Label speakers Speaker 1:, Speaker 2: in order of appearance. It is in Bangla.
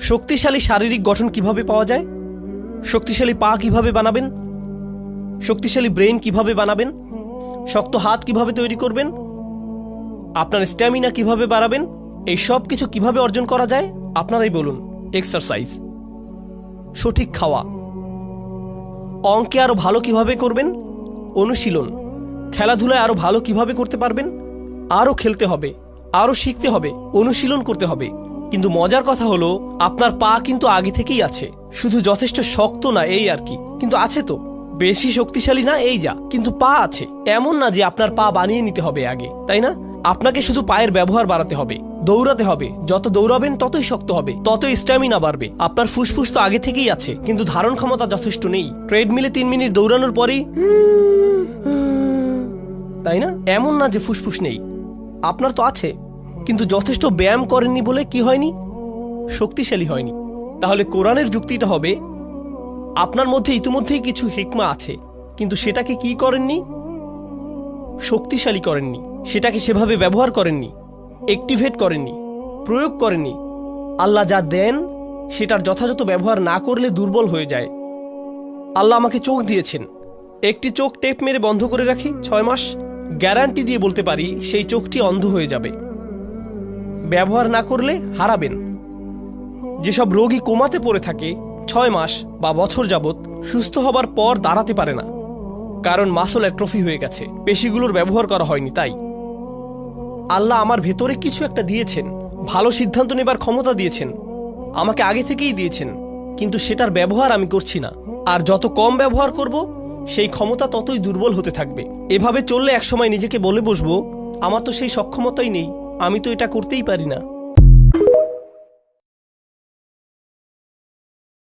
Speaker 1: শক্তিশালী শারীরিক গঠন কিভাবে পাওয়া যায়? শক্তিশালী পা কিভাবে বানাবেন? শক্তিশালী ব্রেন কিভাবে বানাবেন? শক্ত হাত কিভাবে তৈরি করবেন? আপনার স্ট্যামিনা কিভাবে বাড়াবেন? এই সব কিছু কিভাবে অর্জন করা যায়? আপনারাই বলুন। এক্সারসাইজ, সঠিক খাওয়া, অঙ্কে আরো ভালো কিভাবে করবেন? অনুশীলন, খেলাধুলায় আরো ভালো কিভাবে করতে পারবেন? আরো খেলতে হবে, আরো শিখতে হবে, অনুশীলন করতে হবে। কিন্তু মজার কথা হলো আপনার পা কিন্তু আগে থেকেই আছে, শুধু যথেষ্ট শক্ত না এই আর কি। কিন্তু আছে তো, বেশি শক্তিশালী না এই যা, কিন্তু পা আছে। এমন না যে আপনার পা বানিয়ে নিতে হবে আগে, তাই না? আপনাকে শুধু পায়ের ব্যবহার বাড়াতে হবে, দৌড়াতে হবে। যত দৌড়াবেন ততই শক্ত হবে, ততই স্ট্যামিনা বাড়বে। আপনার ফুসফুস তো আগে থেকেই আছে, কিন্তু ধারণ ক্ষমতা যথেষ্ট নেই। ট্রেডমিলে 3 মিনিট দৌড়ানোর পরেই, তাই না? এমন না যে ফুসফুস নেই, আপনার তো আছে, কিন্তু যথেষ্ট ব্যায়াম করেননি বলে কি হয়নি? শক্তিশালী হয়নি। তাহলে কোরআনের যুক্তিটা হবে আপনার মধ্যে ইতিমধ্যেই কিছু হিকমা আছে, কিন্তু সেটাকে কি করেননি? শক্তিশালী করেননি, সেটাকে সেভাবে ব্যবহার করেননি, অ্যাক্টিভেট করেননি, প্রয়োগ করেননি। আল্লাহ যা দেন সেটার যথাযথ ব্যবহার না করলে দুর্বল হয়ে যায়। আল্লাহ আমাকে চোখ দিয়েছেন, একটি চোখ টেপ মেরে বন্ধ করে রাখি 6 মাস, গ্যারান্টি দিয়ে বলতে পারি সেই চোখটি অন্ধ হয়ে যাবে। ব্যবহার না করলে হারাবেন। যেসব রোগী কোমাতে পড়ে থাকে 6 মাস বা বছর যাবত, সুস্থ হবার পর দাঁড়াতে পারে না, কারণ মাসল অ্যাট্রফি হয়ে গেছে, পেশিগুলোর ব্যবহার করা হয়নি। তাই আল্লাহ আমার ভেতরে কিছু একটা দিয়েছেন, ভালো সিদ্ধান্ত নেবার ক্ষমতা দিয়েছেন, আমাকে আগে থেকেই দিয়েছেন, কিন্তু সেটার ব্যবহার আমি করছি না। আর যত কম ব্যবহার করব সেই ক্ষমতা ততই দুর্বল হতে থাকবে। এভাবে চললে একসময় নিজেকে বলে বসবো আমার তো সেই সক্ষমতাই নেই, আমি তো এটা করতেই পারি না।